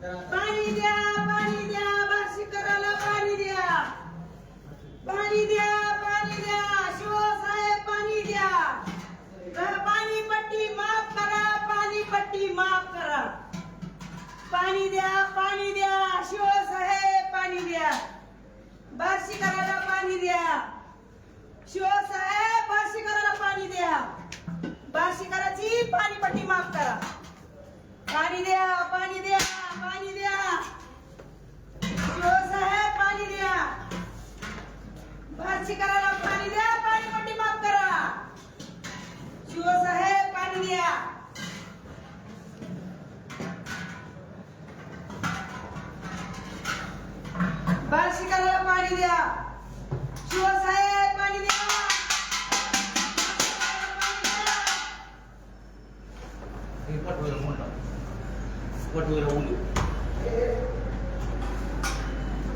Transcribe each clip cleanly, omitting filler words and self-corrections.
पाणी द्या, पाणी द्या, भाषिकराला पाणी द्या, पाणी द्या, पाणी द्या, शिवसाहेब पाणी द्या, पाणी पट्टी माफ करा, पाणी पट्टी माफ करा, पाणी द्या, शिवसाहेब पाणी द्या, भाषिकराला पाणी द्या, शिवसाहेब भाषिकराला पाणी द्या, भाषिकराची पाणी पट्टी माफ करा, पाणी द्या, पाणी द्या, पाणी द्या, शिवसाहेब पाणी द्या, भाषिकराला पाणी द्या, पाणी पट्टी माफ करा, शिवसाहेब पाणी द्या, भाषिकराला पाणी द्या, शिवसाहेब पाणी द्या,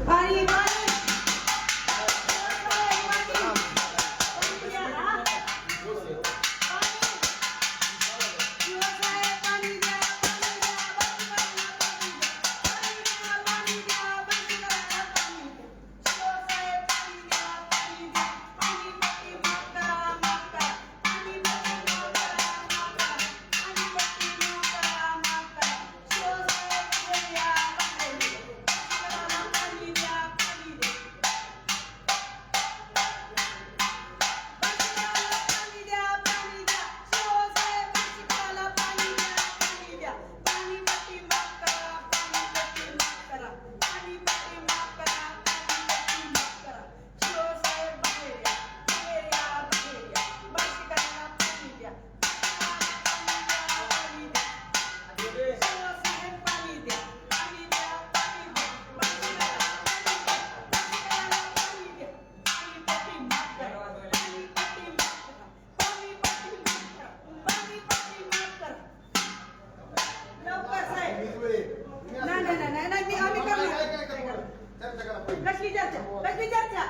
पाणी पाणी कसली चर्चा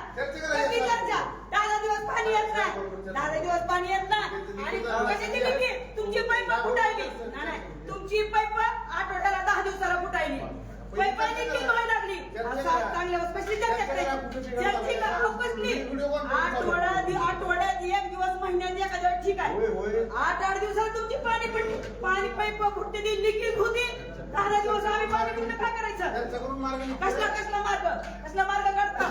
10 दिवस पाणी येत नाही, 10 दिवस पाणी येत नाही आणि कशाची लिखी तुमची पाईप फुटायली नाही, तुमची पाईप आठवड्याला 10 दिवसाला फुटायली, पाईप लिखी व्हायला लागली, चांगल्या कसली चर्चा करायची, चर्चेची कसली आठवड्यात 1 दिवस महिन्यात एखाद्या ठीक आहे, 8-8 दिवसाला तुमची पाणी पाईप फुटते ती लिखी होती, 10 दिवस आम्ही पाणी कुठे काय करायचं, कसला मार्ग काढता,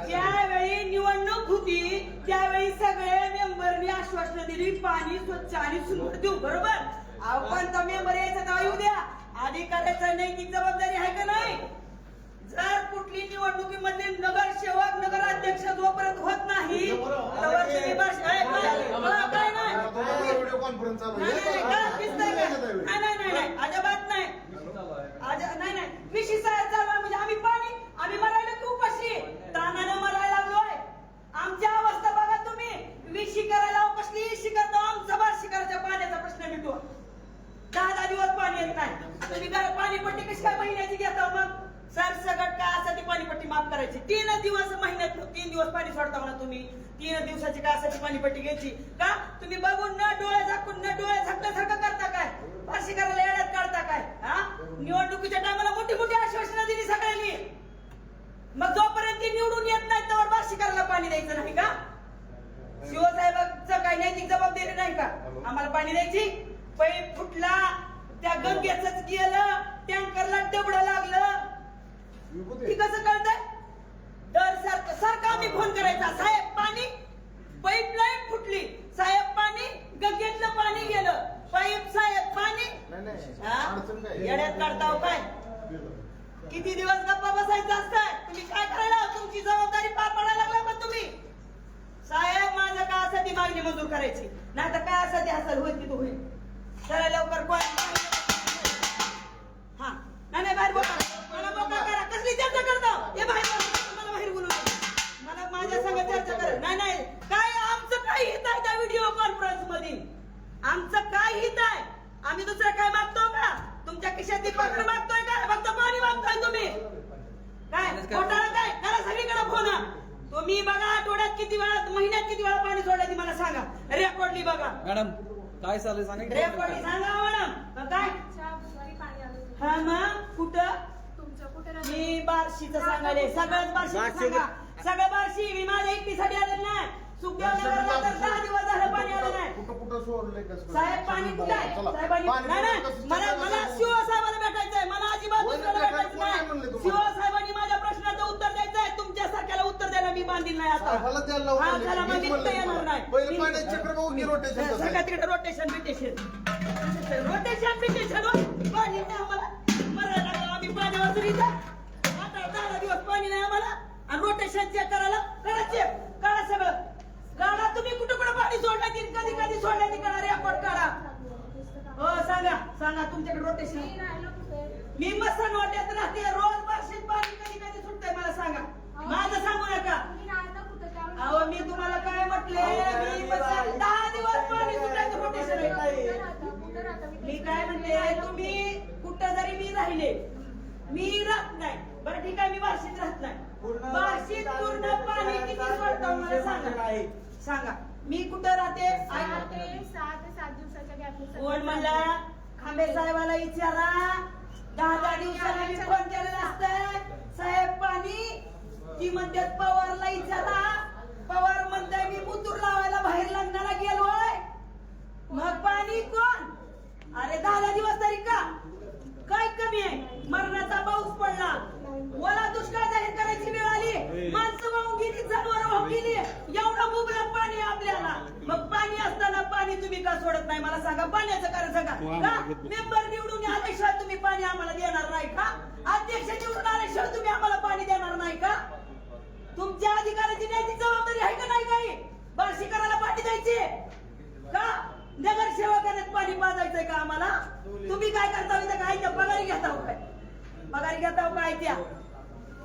ज्यावेळी निवडणूक होती त्यावेळी सगळे मेंबरनी आश्वासन दिली पाणी स्वच्छ आणि सुंदर देऊ, बरोबर, आपण तर मेंबर यायचा तेव्हा येऊ द्या, अधिकाऱ्याचा नैतिक जबाबदारी आहे का नाही, जर कुठली निवडणुकीमध्ये नगरसेवक नगराध्यक्ष जोपर्यंत होत नाही अजिबात नाही, नाही विषय चालू म्हणजे आम्ही मरायला खूप अशी तानानं मरायला लागलोय, आमच्या अवस्था बघा तुम्ही, विशी करायला कसली शिकतो, आमचा बार शिकाराच्या पाण्याचा प्रश्न मिटतो, 10 दिवस पाणी येत नाही, तुम्ही पाणी पट्टी कशी काय महिन्याची घेता, मग सरसगट काय असा ती पाणीपट्टी माफ करायची, 3 दिवस महिन्यात 3 दिवस पाणी सोडता म्हणा तुम्ही, 3 दिवसाची काय असाची पाणीपट्टी घ्यायची का, तुम्ही बघून न डोळे झाकल्यासारखं करता काय, भाषिकाराला येड्यात काढता काय, निवडणुकीच्या टायमाला मोठी आश्वासनं दिली सगळ्यांनी, मग जोपर्यंत ती निवडून येत नाही त्यावर भाषिकाराला पाणी द्यायचं नाही का, शिवसाहेबांचं काही नैतिक जबाबदारी नाही का आम्हाला पाणी द्यायची, पाईप फुटला त्या गंगेच गेलं, टँकरला डबडं लागलं, ती कसं कळतंय, दर सारखं आम्ही फोन करायचा, साहेब पाणी पाईपलाईन फुटली, साहेब पाणी गंगेतलं पाणी गेलं, पाईप साहेब पाणी, येड्यात काढताव काय, किती दिवस गप्पा बसायचं असतंय, तुम्ही काय करायला, तुमची जबाबदारी पार पाडायला लागला, पण तुम्ही साहेब माझं काय असं ती मागणी मंजूर करायची, नाही तर काय असं ते असेल होईल तिथं होईल, चला लवकर कोण, हा नाही बाहेर बोला, मला मोकळा करा, कसली चर्चा करता, हे बाहेर मला बाहेर बोलू, मला माझ्या संग चर्चा करा, नाही काय आमचं काय हित आहे त्या व्हिडिओ कॉन्फरन्स मध्ये, आमचं काय हित आहे, आम्ही दुसरं काय मागतो का, तुमच्या खिशातली पकड मागतोय का, फक्त पाणी मागताय तुम्ही, काय घोटाळा काय करा, सगळीकडे फोन, तुम्ही बघा आठवड्यात किती वेळा महिन्यात किती वेळा पाणी सोडलं ती मला सांगा, रेकॉर्डली बघा मॅडम काय चालू सांगा, रेकॉर्डली सांगा मॅडम, काय पाणी आलं हा मग कुठं तुमचं कुठे मी बार्शीचं सांगाले सगळंच बार्शी सांगा सगळं बार्शी मी माझ्या एकटीसाठी आलेलं नाही सुखदेवनगरला तर 10 दिवस झालं पाणी आलं नाही कुठं सोडलंय कसं साहेब पाणी कुठे आहे साहेबांनी नाही मला शिवसाहेबांना भेटायचंय मला अजिबात दुसऱ्याला भेटायचं नाही शिवसाहेबांनी माझ्या प्रश्नाचं उत्तर द्यायचं आहे तुमच्यासारख्याला उत्तर द्यायला मी बांधील नाही आता साहेबाला द्यायला लावलं हा नाही. चला मग मीच इथं म्हणलं येणार तुम्हाला. नाही पहिलं पाण्याचं चक्र बघून घे रोटेशनचं सगळ्या साहेब. तिकडे रोटेशन पाणी नाही आम्हाला मरायला लागलो आम्ही पाण्यावर तरी आता 10 दिवस पाणी नाही आम्हाला आणि रोटेशन चेक करायला करा चेक काढा सगळं काढा तुम्ही कुठं कुठं पाणी सोडलं की कधी कधी सोडलं ती काढा रेकॉर्ड काढा हो सांगा तुमच्याकडे रोटेशन मी मसन वाट्यात राहते रोज बार्शीत पाणी कधी कधी सुटतंय मला सांगा माझं सांगू नका अहो मी तुम्हाला काय म्हटले मी 10 दिवस पाणी सुटायचं रोटेशन आहे मी काय म्हणते तुम्ही कुठं जरी मी राहिले मी राहत नाही बरं ठीक आहे मी बार्शीत राहत नाही बार्शीत पूर्ण पाणी किती सोडतं मला सांगा मी कुठं राहते 6 ते 7 दिवसाच्या गॅपने कोण म्हणला खांबे साहेबाला विचारा 10 दिवसाला मी फोन केलेला असतंय साहेब पाणी ती म्हणतात पवारला विचारा पवार म्हणताय मी मुतूर लावायला बाहेर लग्नाला गेलोय मग पाणी कोण अरे 10 दिवस तरी का काय कमी आहे मरणाचा पाऊस पडला मला दुष्काळ जाहीर करायची वेळ आली माणसं वाहून गेली जनावर वाहून गेली एवढं मुबलक पाणी आपल्याला मग पाणी असताना पाणी तुम्ही का सोडत नाही मला सांगा पाण्याचं कारण सांगा का मेंबर निवडून आल्याशिवाय तुम्ही पाणी आम्हाला देणार नाही का अध्यक्ष निवडून आल्याशिवाय तुम्ही आम्हाला पाणी देणार नाही का तुमच्या अधिकाराची नैतिक जबाबदारी आहे का नाही काही बार्शीकराला पाणी द्यायची का नगरसेवकानेच पाणी पाजायचंय का आम्हाला तुम्ही काय करता इथं काय त्या पगारी घेता काय पगारी घेता काय त्या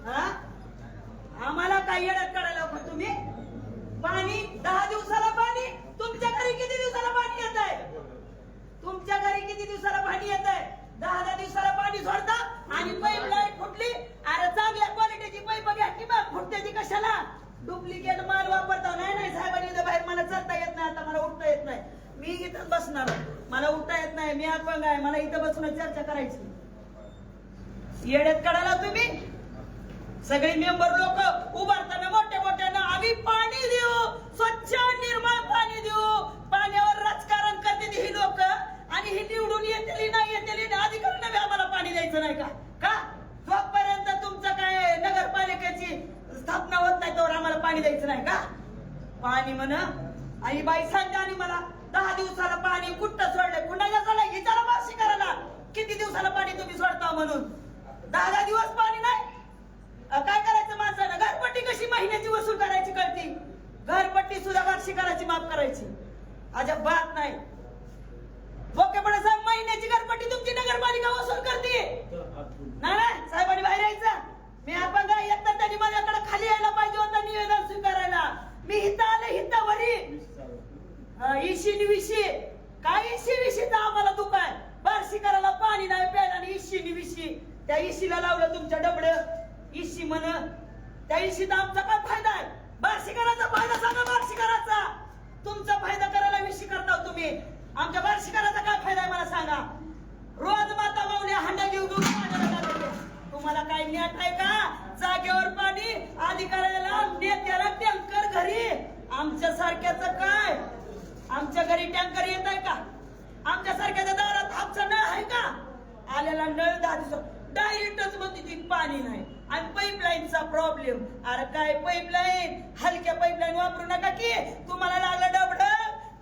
हा आम्हाला काय येड्यात काढायला का तुम्ही पाणी 10 दिवसाला पाणी तुमच्या घरी किती दिवसाला पाणी येत आहे तुमच्या घरी किती दिवसाला पाणी येत आहे 10 दिवसाला पाणी सोडता आणि पाईपलाईन फुटली अरे चांगल्या क्वालिटीची पाईप घ्या की मग फुटते ती कशाला डुप्लिकेट माल वापरता नाही साहेबांनी इथं बाहेर मला चालता येत नाही आता मला उठता येत नाही मी इथं बसणार मला उठता येत नाही मी अपंग आहे मला इथं बसून चर्चा करायची येड्यात काढायला तुम्ही सगळे मेंबर लोक उभारताना मोठ्यानं आम्ही पाणी देऊ स्वच्छ निर्मळ पाणी देऊ पाण्यावर राजकारण करते ही लोक आणि ही निवडून येतेली नाही अधिकाऱ्यांना आम्हाला पाणी द्यायचं नाही का जोपर्यंत तुमचं काय नगरपालिकेची स्थापना होत नाही तोवर आम्हाला पाणी द्यायचं नाही का पाणी म्हण आणि बाई सांगते आणि मला 10 दिवसाला पाणी कुठं सोडलंय कुणाला सोडलंय विचारा बार्शीकराला किती दिवसाला पाणी तुम्ही सोडता म्हणून 10 दिवस पाणी नाही काय करायचं माणसानं घरपट्टी कशी महिन्याची वसूल करायची कळती घरपट्टी सुद्धा बार्शीकराची माफ करायची अजिबात नाही बोकेपणे सांग महिन्याची घरपट्टी तुमची नगरपालिका वसूल करते नाही साहेबांनी बाहेर यायचं मी आपण काय एकतर त्यांनी माझ्याकडे खाली यायला पाहिजे होतं निवेदन स्वीकारायला मी हिता आले हितावरी इशी विशी काय इशी आम्हाला दुःख आहे बार्शीकराला पाणी नाही प्यायला आणि इशी विशी त्या इशीला लावलं तुमच्या डबड इशी म्हण त्या इशीचा आमचा काय फायदा आहे बार्शीकराचा फायदा सांगा बार्शीकराचा तुमचा फायदा करायला विशी करता तुम्ही आमच्या बार्शीकराचा काय फायदा आहे मला सांगा रोज माता माऊली हांडा घेऊन तुम्हाला काय नेट आहे का जागेवर पाणी अधिकाऱ्याला नेत्याला टँकर घरी आमच्या सारख्याच काय आमच्या घरी टँकर येत आहे का आमच्या सारख्याच्या दारात हापसा नळ आहे का आलेला नळ 10 दिवस डायरेक्टच म्हणते ती पाणी नाही आणि पाईपलाईनचा प्रॉब्लेम अरे काय पाईपलाईन हलक्या पाईपलाईन वापरू नका की तुम्हाला लागलं डबड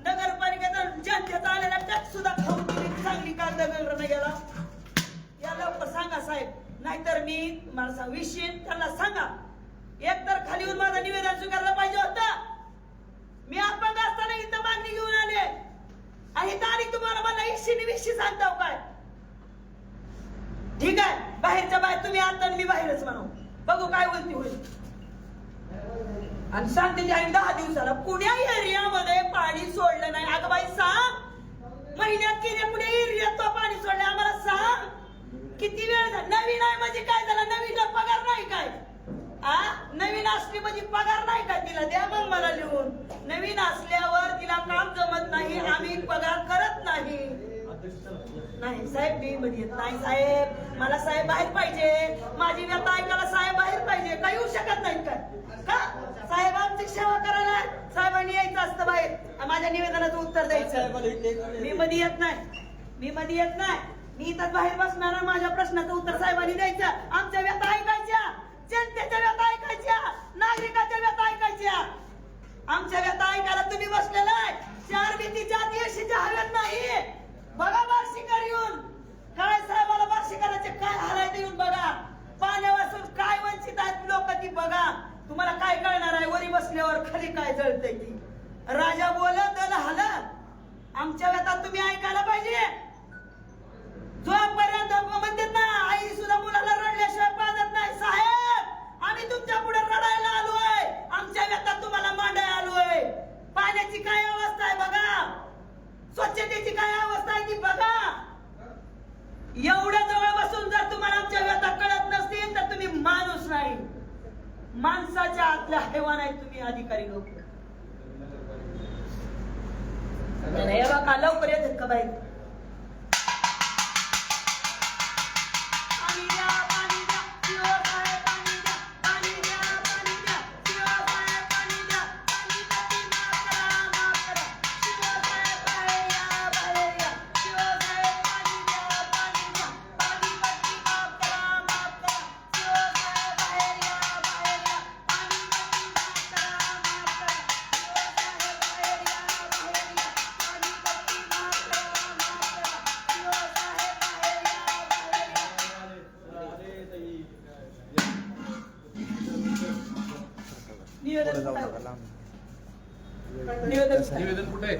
नगरपालिकेचा जनतेचा आलेला टॅक्स सुद्धा खाऊन तुम्ही चांगली कागद नाही गेला या लवकर सांगा साहेब नाहीतर मी मला विषय त्यांना सांगा एकतर खाली येऊन माझं निवेदन स्वीकारलं पाहिजे होतं मी अपंग असताना इथं मागणी घेऊन आले आणि तारीख तुम्हाला मला 120 सांगताव काय ठीक आहे बाहेरच्या बाहेर तुम्ही आता मी बाहेरच म्हणू बघू काय बोलती होईल आणि सांगते की 10 दिवसाला पुण्या एरियामध्ये पाणी सोडलं नाही अगं बाई सांग महिन्यात किती पुणे एरियात तो पाणी सोडलं आम्हाला सांग किती वेळ झाला नवीन आहे म्हणजे काय झाला नवीन पगार नाही काय नवीन असली म्हणजे पगार नाही का तिला द्या मग मला लिहून नवीन असल्यावर तिला काम जमत नाही आम्ही पगार करत नाही नाही साहेब, मी मध्ये येत नाही साहेब. मला साहेब बाहेर पाहिजे. माझी व्यथा ऐकायला साहेब बाहेर पाहिजे. काही येऊ शकत नाहीत काय का? साहेब आमची सेवा करायला साहेबांनी यायचं असतं बाहेर. माझ्या निवेदनाचं उत्तर द्यायचं. मी मध्ये येत नाही. मी मध्ये येत नाही. मी इथं बाहेर बसणार. माझ्या प्रश्नाचं उत्तर साहेबांनी द्यायचं. आमच्या व्यथा ऐकायच्या, जनतेच्या व्यथा ऐकायच्या, नागरिकाच्या व्यथा ऐकायच्या. आमच्या व्यथा ऐकायला तुम्ही बसलेला आहे. चार भीतीच्या दिवशीच्या हव्यात नाही. बघा बार्शीकर येऊन काय साहेबाला बार्शीकरांचे काय हाल आहेत येऊन बघा. पाण्यापासून काय वंचित आहेत लोक ती बघा. तुम्हाला काय कळणार आहे वरी बसल्यावर खाली काय जळतंय ती. राजा बोलत दल हाल. आमच्या व्यथा तुम्ही ऐकायला पाहिजे. जोपर्यंत म्हणतात ना आई सुद्धा मुलाला रडल्याशिवाय पाजत नाही. साहेब आम्ही तुमच्या पुढे रडायला आलोय. आमच्या व्यथा तुम्हाला मांडायला आलोय. पाण्याची काय अवस्था आहे बघा. स्वच्छतेची काय अवस्था आहे ती बघा. एवढ्या जवळ बसून जर तुम्हाला आमच्या व्यथा कळत नसतील तर तुम्ही माणूस नाही. माणसाच्या आतल्या हैवान आहे तुम्ही अधिकारी लोक. हे बघा लवकर येतात का बाई. निवेदन कुठे?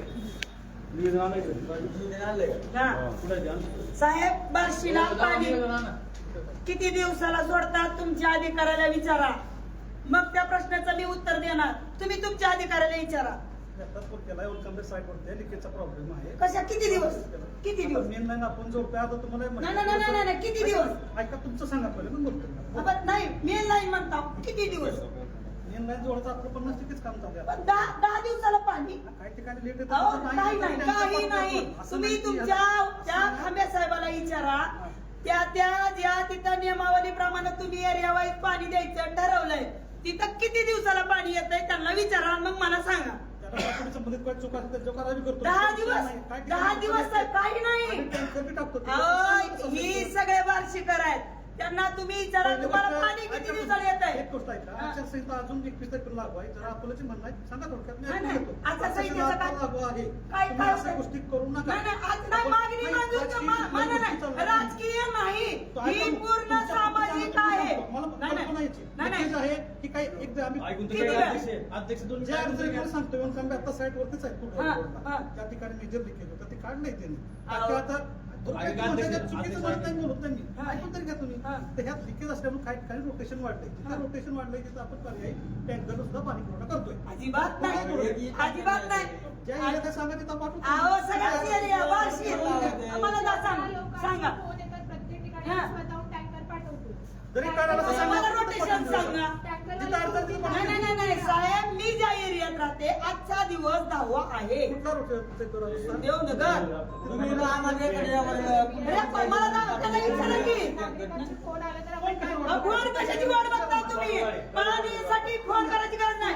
साहेब बार्शीला पाणी किती दिवसाला सोडतात तुमच्या अधिकाऱ्याला विचारा. मग त्या प्रश्नाचं मी उत्तर देणार. तुम्ही तुमच्या अधिकाऱ्याला विचारा. प्रॉब्लेम आहे. कशा किती दिवस? किती दिवस? मेन लाईन आपण जोडतोय आता तुम्हाला नाही किती दिवस? ऐका तुमचं सांगा पहिले मग बोलतो. आपण नाही मेन लाईन म्हणता किती दिवस? मेन लाईन जोडता आपलं 50% काम चालू आहे. पण 10 दिवसाला पाणी काही ठिकाणी लेट येतं. काही नाही काही नाही. तुम्ही तुमच्या त्या खांब्या साहेबाला विचारा. त्या ज्या तिथं नियमावलीप्रमाणे तुम्ही एरिया वाईज पाणी द्यायचं ठरवलंय तिथं किती दिवसाला पाणी येतंय त्यांना विचारा. मग मला सांगा. 10 दिवस काही नाही. ही सगळे बार्शीकर आहेत. त्यांना तुम्ही विचारा तुम्हाला पाणी किती दिवसाला येत आहे. एक गोष्ट आहे का आचारसंहिता अजून 21 तारखेला लागू आहे. जरा आपल्याची म्हणणं आहे सांगा थोडक्यात. आचारसंहितेचं काय लागू आहे. काय तुम्ही अशा गोष्टी करू नका. नाही मागणी मंजूर राजकीय नाही. ही पूर्ण सामाजिक आहे. आहे की काही एक अध्यक्ष सांगतो आता साईट वरतीच आहे. त्या ठिकाणी मेजर लिकेज होतं ते काढ नाही त्यांनी. आता चुकीचं म्हणत नाही बोलत त्यांनी ऐकून तरी घ्या तुम्ही. तर ह्यात लिकेज असल्यामुळे काही ठिकाणी रोटेशन वाढलंय. तिथं रोटेशन वाढलंय तिथं आपण पर्यायी टँकर सुद्धा पाणी पुरवठा करतोय. अजिबात नाही अजिबात नाही. ज्या एरियात सांगा तिथं पाठवतो. सगळ्याच एरिया बार्शी आम्हाला सांगा. प्रत्येक ठिकाणी स्वतःहून टँकर पाठवतो. जरी काढायला मला रोटेशन सांगा. नाही साहेब मी ज्या एरियात राहते आजचा दिवस 10वा आहे. कुठला रोटेशन देवनगर. मला त्याला विचारा की फोन आला तर आपण काय फोन कशाची वाट बघता तुम्ही. पाणीसाठी फोन करायची गरज नाही.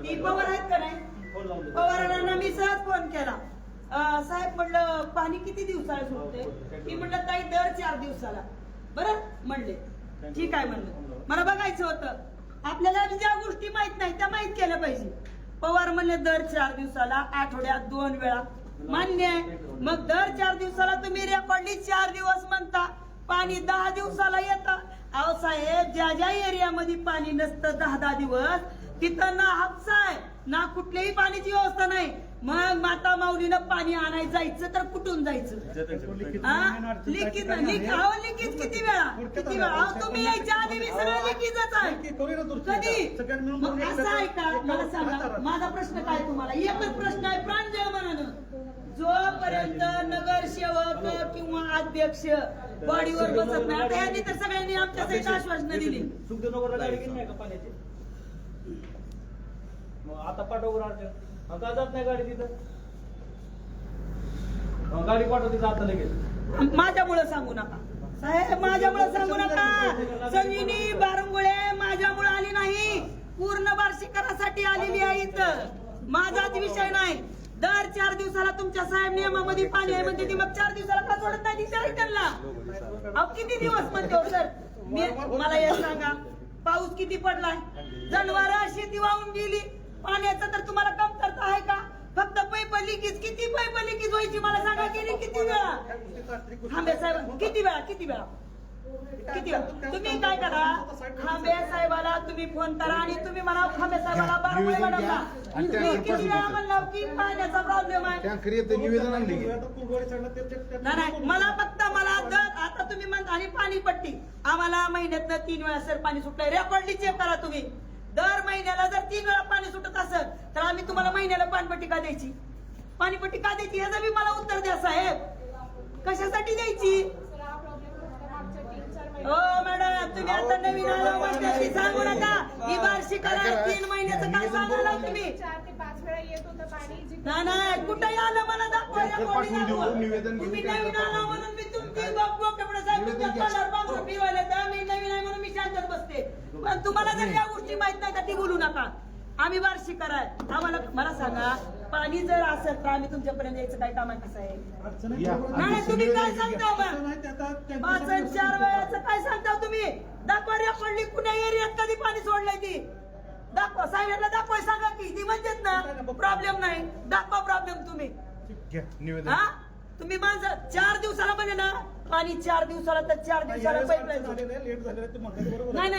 ती पवार आहेत का नाही. पवारांना मी सहज फोन केला. साहेब म्हणलं पाणी किती दिवसाला सुटते. ती म्हणलं ताई दर 4 दिवसाला. बरं म्हणले ठीक आहे म्हणलं. मला बघायचं होतं आपल्याला ज्या गोष्टी माहित नाही त्या माहित केल्या पाहिजे. पवार म्हणले दर 4 दिवसाला आठवड्यात 2 वेळा. मान्य आहे. मग दर 4 दिवसाला तुम्ही रेकॉर्डली 4 दिवस म्हणता. पाणी 10 दिवसाला येतं. अहो साहेब ज्या एरियामध्ये पाणी नसतं 10 दिवस तिथं ना हापसा आहे ना कुठल्याही पाण्याची व्यवस्था नाही. मग माता माऊलीनं पाणी आणायला जायचं तर कुठून जायचं. लिखित किती वेळा तुम्ही यायच्या आधी मी सगळं लिखितच आहे. कधी असं आहे का. मला सांगा माझा प्रश्न काय तुम्हाला एकच प्रश्न आहे प्रांजळ मनानं. जोपर्यंत नगरसेवक किंवा अध्यक्ष बॉडीवर बसत नाही. आता यांनी तर सगळ्यांनी आमच्यासाठी आश्वासनं दिली. आता पाठवून का जात नाही गाडी तिथं. गाडी पाठवते जाता लगेच. माझ्यामुळे सांगू नका साहेब, माझ्यामुळे सांगू नका. संजीनी बारंगुळे माझ्यामुळे आली नाही, पूर्ण वार्षिकासाठी आलेली आहे इथं. माझाच विषय नाही. दर 4 दिवसाला तुमच्या साहेब नियमामध्ये पाणी आहे म्हणते ती, मग 4 दिवसाला का सोडत नाही विचारा त्यांना. अहो किती दिवस म्हणते हो सर, मला हे सांगा पाऊस किती पडलाय, जनावर शेती वाहून गेली, पाण्याचं तर तुम्हाला कमतरता आहे का? फक्त पैप लिकीज, किती पैप लिकीज व्हायची मला सांगा, गेली किती वेळा? खांबे साहेब किती वेळा किती वेळा तुम्ही काय करा, खांबे साहेबाला तुम्ही फोन करा आणि तुम्ही म्हणा खांबे साहेबाला बारंगुळे मॅडमला मी किती वेळा म्हणलं की पाण्याचा प्रॉब्लेम आहे. नाही मला फक्त मला आता तुम्ही म्हणता आणि पाणीपट्टी आम्हाला महिन्यातनं 3 वेळा सर पाणी सुटलंय, रेकॉर्डली चेक करा तुम्ही. दर महिन्याला जर 3 वेळा पाणी सुटत असेल तर आम्ही तुम्हाला महिन्याला पाणीपट्टी का द्यायची? पाणीपट्टी का द्यायची याचं बी मला उत्तर द्या साहेब. कशासाठी द्यायची? हो मॅडम, तुम्ही आता नवीन आला वाटल्याशी सांगू नका. ही वार्षिकाला 3 महिन्याचं काय सांगायला तुम्ही? 4 ते 5 वेळा येत होतं पाणी. नाही कुठेही आलं मला दाखवायला तुम्ही नवीन आला म्हणून मी तुमची डोक्यापुढे साहेब तुमच्या तोंडावर पांघरून फिरवायला तर मी नवीन आहे म्हणून मी शांतच बसते. पण तुम्हाला जर या गोष्टी माहित नाही तर ती बोलू नका. आम्ही वार्षिक कराय आम्हाला मला सांगा, पाणी जर असेल तर आम्ही तुमच्यापर्यंत यायचं काय काम आहे कसं आहे? नाही तुम्ही काय सांगता मग 5 आणि 4 वेळाचं काय सांगता तुम्ही? दाखवा रे पडली कुण्या एरियात कधी पाणी सोडलंय ती दाखवा. साहेबांना दाखवाय सांगा की ती म्हणतात ना प्रॉब्लेम नाही, दाखवा प्रॉब्लेम तुम्ही. हा तुम्ही माणसं 4 दिवसाला म्हणे ना पाणी 4 दिवसाला तर 4 दिवसाला पाईपलाईन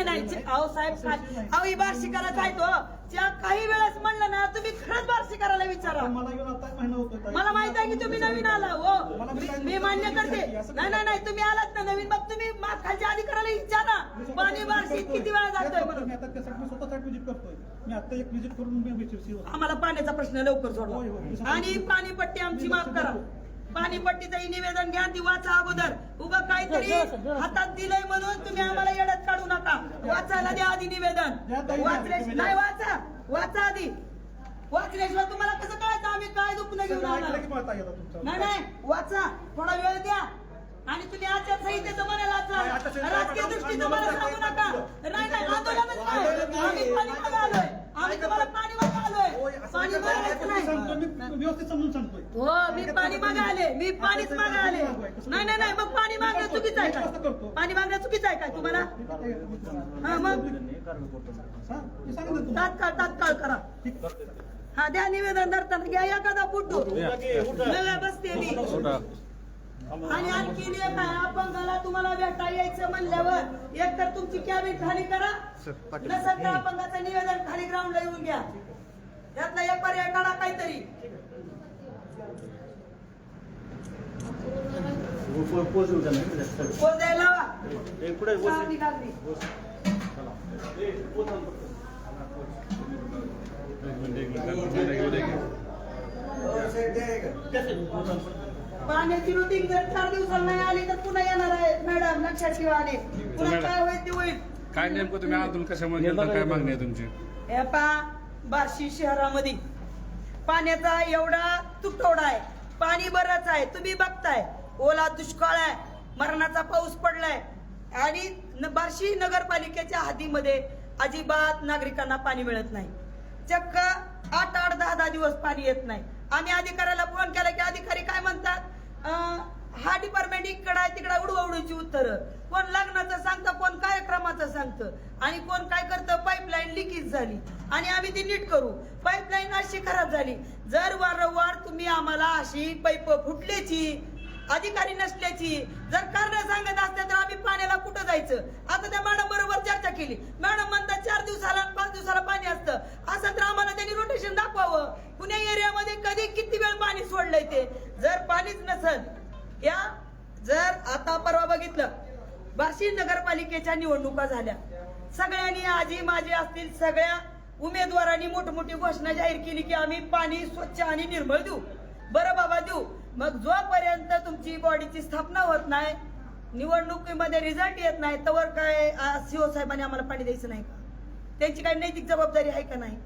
नाही अहो साहेब अहो ही वार्षिकाला काय तो काही वेळेस म्हणलं ना तुम्ही खरंच वार्षिकाला विचारा. मला माहित आहे की तुम्ही नवीन आला हो, मी मान्य करते. नाही तुम्ही आलात ना नवीन, मग तुम्ही खालच्या अधिकाऱ्याला विचारा पाणी वार्षिक किती वेळा जातोय म्हणून. आम्हाला पाण्याचा प्रश्न लवकर सोडवा आणि पाणीपट्टी आमची माफ करा. पाणीपट्टीचं निवेदन घ्या, ती वाचा अगोदर. उगा काहीतरी हातात दिलंय म्हणून तुम्ही आम्हाला येड्यात काढू नका. वाचायला द्या आधी निवेदन. नाही वाचा आधी. वाचल्याशिवाय तुम्हाला कसं कळायचं आम्ही काय दुखणं घेऊन आलो? नाही वाचा, थोडा वेळ द्या. आणि तुम्ही आचारसंहितेचं म्हणाला राजकीय दृष्टीचं मला सांगू नका. नाही आंदोलनच नाही, आम्ही पाणी मागे आलोय, आम्ही तुम्हाला पाणी मागे आलोय. पाणी मागायचं नाही व्यवस्थित समजून सांगतोय. हो मी पाणी मागे आले, मी पाणीच मागे आले. नाही मग पाणी मागणं चुकीचं आहे का? पाणी मागणं चुकीचं आहे का तुम्हाला? हा मग तात्काळ करा. हा द्या निवेदन धरताना घ्या एखादा फुटू बसते मी. आणि आणखी एक आहे, अपंगाला तुम्हाला भेटा यायचं म्हणल्यावर एक तर तुमची कॅबिन खाली करा, नसेल तर अपंगाचं निवेदन खाली ग्राउंडला येऊन घ्या. त्यातला एक पर्याय काढा काहीतरी. पोच द्यायला लावा. चांगली कागदी. पाण्याची रुटीन जर 4 दिवसाला नाही आली तर पुन्हा येणार आहे मॅडम, लक्षात ठेवा. आणि पुन्हा काय होईल ते होईल. काय नेमकं तुम्ही आंदोलन कशामुळे केलं, काय मागणी आहे तुमची? हे पहा बार्शी शहरामध्ये पाण्याचा एवढा तुटवडा आहे, पाणी बरंच आहे. तुम्ही बघताय ओला दुष्काळ आहे, मरणाचा पाऊस पडलाय आणि बार्शी नगरपालिकेच्या हद्दीमध्ये अजिबात नागरिकांना पाणी मिळत नाही. चक्क 8-8, 10-10 दिवस पाणी येत नाही. आम्ही अधिकाऱ्याला फोन केला की अधिकारी काय म्हणतात, हा डिपार्टमेंट इकडं आहे तिकडे उडवाउडीची उत्तरं. कोण लग्नाचं सांगतं, कोण कार्यक्रमाचं सांगतं आणि कोण काय करतं पाईपलाईन लिकेज झाली आणि आम्ही ती नीट करू. पाईपलाईन अशी खराब झाली. जर वारंवार तुम्ही आम्हाला अशी पाईप फुटल्याची, अधिकारी नसल्याची जर कारण सांगत असते तर आम्ही पाण्याला कुठं जायचं? आता त्या मॅडम बरोबर चर्चा केली. मॅडम म्हणतात 4 दिवसाला 5 दिवसाला पाणी असतं. असं तर आम्हाला त्यांनी रोटेशन दाखवावं. पुणे एरियामध्ये कधी किती वेळ पाणी सोडलंय ते. जर पाणीच नसल या जर आता परवा बघितलं बार्शी नगरपालिकेच्या निवडणुका झाल्या, सगळ्यांनी आजी माझी असतील सगळ्या उमेदवारांनी मोठमोठी घोषणा जाहीर केली की आम्ही पाणी स्वच्छ आणि निर्मळ देऊ. बरं बाबा देऊ. मग जोपर्यंत तुमची बॉडीची स्थापना होत नाही, निवडणुकीमध्ये रिझल्ट येत नाही, तवर काय सीओ साहेबांनी आम्हाला पाणी द्यायचं नाही का? त्यांची काही नैतिक जबाबदारी आहे का नाही?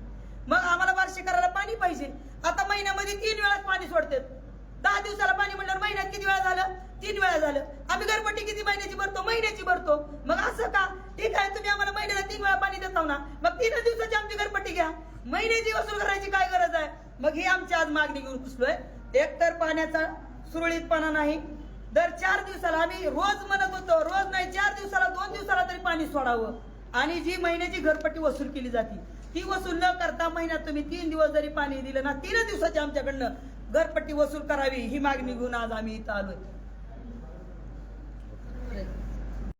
मग आम्हाला वार्षिक करायला पाणी पाहिजे. आता महिन्यामध्ये 3 वेळा पाणी सोडतात. 10 दिवसाला पाणी म्हणल्यावर महिन्यात किती वेळा झालं? 3 वेळा झालं. आम्ही घरपट्टी किती महिन्याची भरतो? महिन्याची भरतो. मग असं का? ठीक आहे, तुम्ही आम्हाला महिन्याला 3 वेळा पाणी देता ना, मग 3 दिवसाची आमची घरपट्टी घ्या. महिन्याची वसूल करायची काय गरज आहे? मग ही आमची आज मागणी घेऊन पुसलोय. एकतर पाण्याचा सुरळीतपणा नाही. दर 4 दिवसाला आम्ही रोज म्हणत होतो, रोज नाही 4 दिवसाला 2 दिवसाला तरी पाणी सोडावं. आणि जी महिन्याची घरपट्टी वसूल केली जाते ती वसूल न करता महिन्यात तुम्ही 3 दिवस जरी पाणी दिलं ना, 3 दिवसाची आमच्याकडनं घरपट्टी वसूल करावी ही मागणी घेऊन आज आम्ही इथं आलोय.